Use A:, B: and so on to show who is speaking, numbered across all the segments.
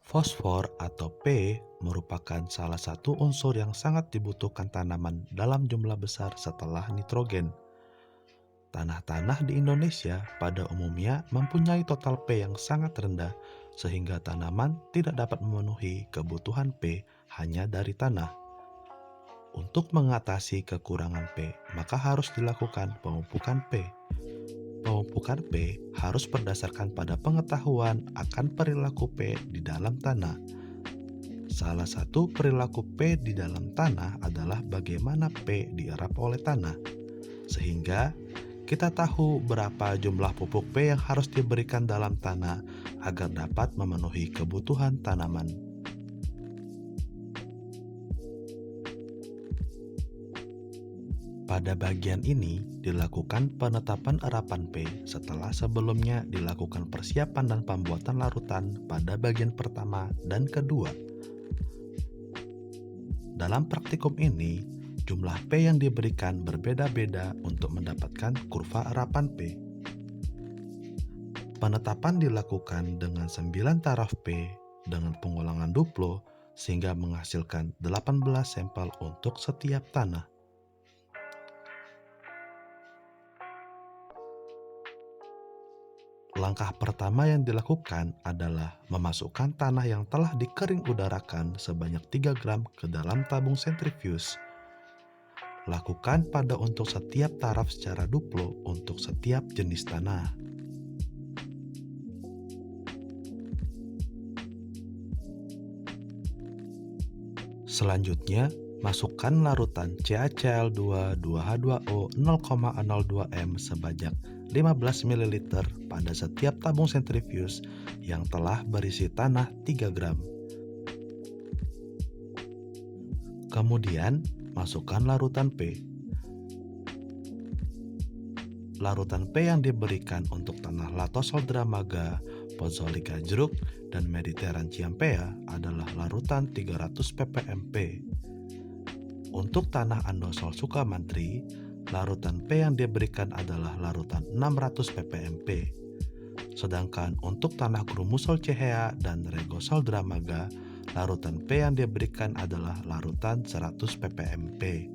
A: Fosfor atau P merupakan salah satu unsur yang sangat dibutuhkan tanaman dalam jumlah besar setelah nitrogen. Tanah-tanah di Indonesia pada umumnya mempunyai total P yang sangat rendah, sehingga tanaman tidak dapat memenuhi kebutuhan P hanya dari tanah. Untuk mengatasi kekurangan P, maka harus dilakukan pemupukan P. Pemupukan P harus berdasarkan pada pengetahuan akan perilaku P di dalam tanah. Salah satu perilaku P di dalam tanah adalah bagaimana P dierap oleh tanah, sehingga kita tahu berapa jumlah pupuk P yang harus diberikan dalam tanah agar dapat memenuhi kebutuhan tanaman. Pada bagian ini dilakukan penetapan erapan P setelah sebelumnya dilakukan persiapan dan pembuatan larutan pada bagian pertama dan kedua. Dalam praktikum ini, jumlah P yang diberikan berbeda-beda untuk mendapatkan kurva erapan P. Penetapan dilakukan dengan 9 taraf P dengan pengulangan duplo sehingga menghasilkan 18 sampel untuk setiap tanah. Langkah pertama yang dilakukan adalah memasukkan tanah yang telah dikering udarakan sebanyak 3 gram ke dalam tabung sentrifuge. Lakukan pada untuk setiap taraf secara duplo untuk setiap jenis tanah. Selanjutnya, masukkan larutan CaCl2 2H2O 0,02 m sebanyak 15 ml pada setiap tabung sentrifuge yang telah berisi tanah 3 gram. Kemudian, masukkan larutan P. Larutan P yang diberikan untuk tanah Latosol Dramaga, Pozzolica Jeruk, dan Mediterranean Ciampea adalah larutan 300 ppm P. Untuk tanah Andosol Sukamantri, larutan P yang diberikan adalah larutan 600 ppm P. Sedangkan untuk tanah Grumusol Chehea dan Regosol Dramaga, larutan P yang diberikan adalah larutan 100 ppm P.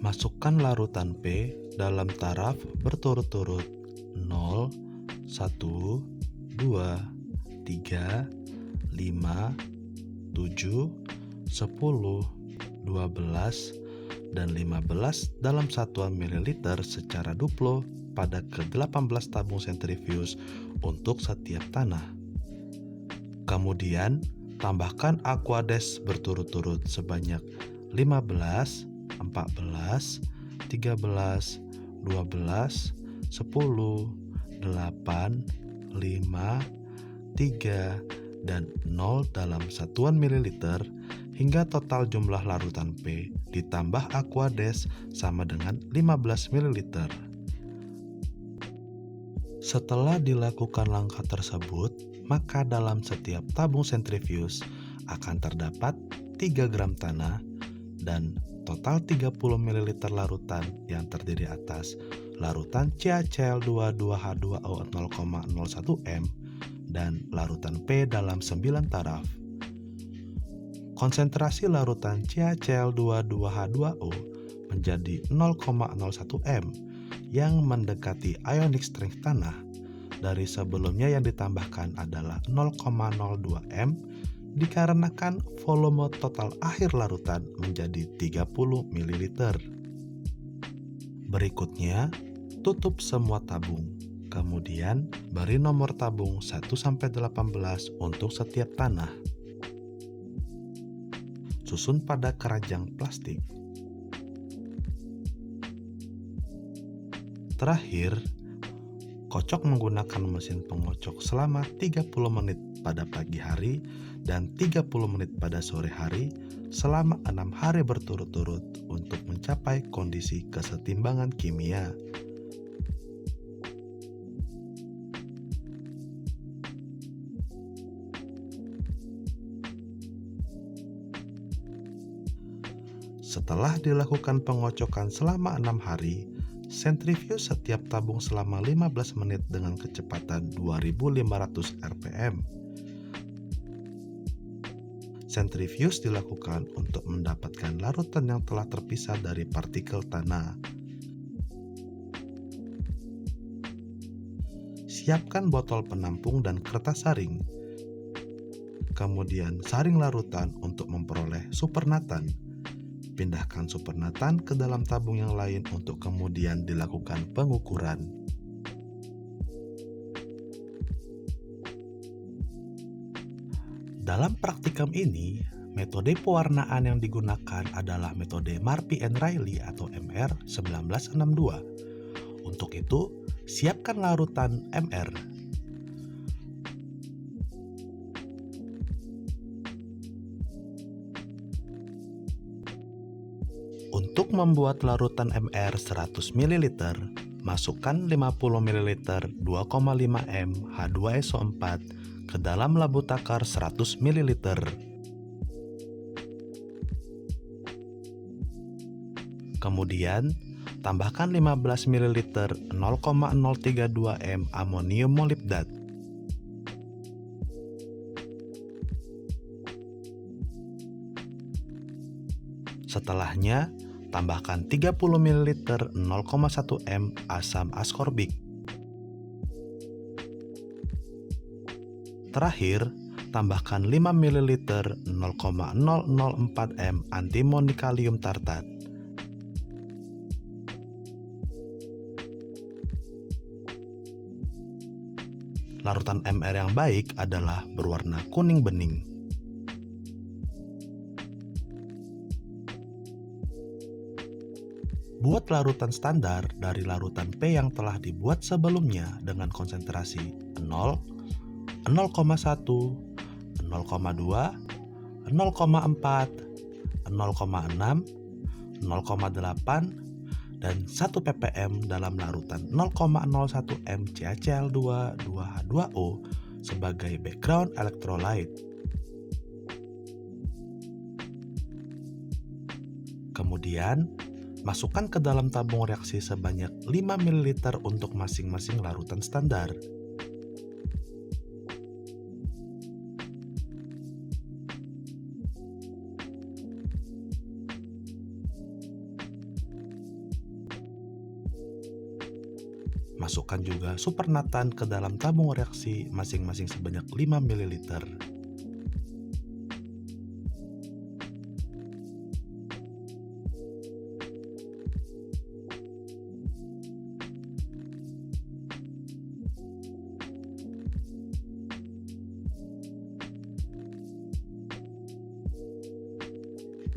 A: Masukkan larutan P dalam taraf berturut-turut 0, 1, 2, 3, 5, 7, 10, 12, dan 15 dalam satuan mililiter secara duplo pada ke-18 tabung sentrifuge untuk setiap tanah. Kemudian, tambahkan Aquades berturut-turut sebanyak 15, 14, 13, 12, 10, 8, 5, 3, dan 0 dalam satuan mililiter hingga total jumlah larutan P ditambah Aquades sama dengan 15 ml. Setelah dilakukan langkah tersebut, maka dalam setiap tabung sentrifuge akan terdapat 3 gram tanah dan total 30 ml larutan yang terdiri atas larutan CaCl2 2H2O 0,01 m dan larutan P dalam 9 taraf. Konsentrasi larutan CaCl2 2H2O menjadi 0,01 m yang mendekati ionic strength tanah. Dari sebelumnya yang ditambahkan adalah 0,02 m dikarenakan volume total akhir larutan menjadi 30 ml. Berikutnya, tutup semua tabung. Kemudian, beri nomor tabung 1-18 untuk setiap tanah. Susun pada keranjang plastik. Terakhir, kocok menggunakan mesin pengocok selama 30 menit pada pagi hari dan 30 menit pada sore hari selama 6 hari berturut-turut untuk mencapai kondisi kesetimbangan kimia. Setelah dilakukan pengocokan selama 6 hari, sentrifuge setiap tabung selama 15 menit dengan kecepatan 2500 rpm. Sentrifuge dilakukan untuk mendapatkan larutan yang telah terpisah dari partikel tanah. Siapkan botol penampung dan kertas saring. Kemudian saring larutan untuk memperoleh supernatan. Pindahkan supernatan ke dalam tabung yang lain untuk kemudian dilakukan pengukuran. Dalam praktikum ini, metode pewarnaan yang digunakan adalah metode Murphy and Riley atau MR 1962. Untuk itu, siapkan larutan MR. Untuk membuat larutan MR 100 ml, masukkan 50 ml 2,5 m H2SO4 ke dalam labu takar 100 ml. Kemudian, tambahkan 15 ml 0,032 m amonium molibdat. Setelahnya, tambahkan 30 ml 0,1 m asam askorbik. Terakhir, tambahkan 5 ml 0,004 m antimonikalium tartat. Larutan MR yang baik adalah berwarna kuning bening. Buat larutan standar dari larutan P yang telah dibuat sebelumnya dengan konsentrasi 0, 0,1, 0,2, 0,4, 0,6, 0,8, dan 1 ppm dalam larutan 0,01 m CaCl2 2H2O sebagai background electrolyte. Kemudian, masukkan ke dalam tabung reaksi sebanyak 5 ml untuk masing-masing larutan standar. Masukkan juga supernatan ke dalam tabung reaksi masing-masing sebanyak 5 ml.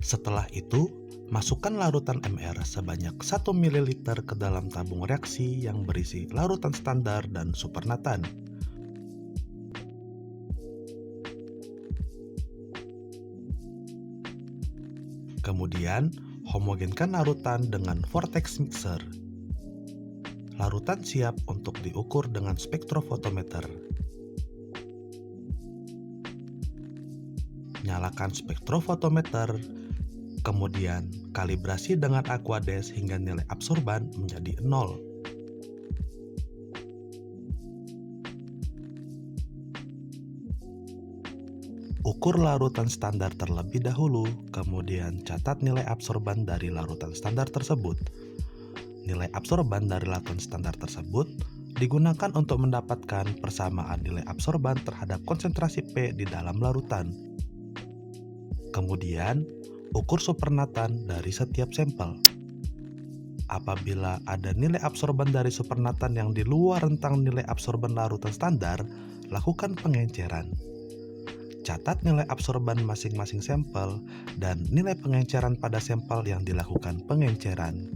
A: Setelah itu, masukkan larutan MR sebanyak 1 ml ke dalam tabung reaksi yang berisi larutan standar dan supernatan. Kemudian, homogenkan larutan dengan vortex mixer. Larutan siap untuk diukur dengan spektrofotometer. Nyalakan spektrofotometer, kemudian kalibrasi dengan Aquades hingga nilai absorban menjadi 0. Ukur larutan standar terlebih dahulu, kemudian catat nilai absorban dari larutan standar tersebut. Nilai absorban dari larutan standar tersebut digunakan untuk mendapatkan persamaan nilai absorban terhadap konsentrasi P di dalam larutan. Kemudian, ukur supernatan dari setiap sampel. Apabila ada nilai absorban dari supernatan yang di luar rentang nilai absorban larutan standar, lakukan pengenceran. Catat nilai absorban masing-masing sampel dan nilai pengenceran pada sampel yang dilakukan pengenceran.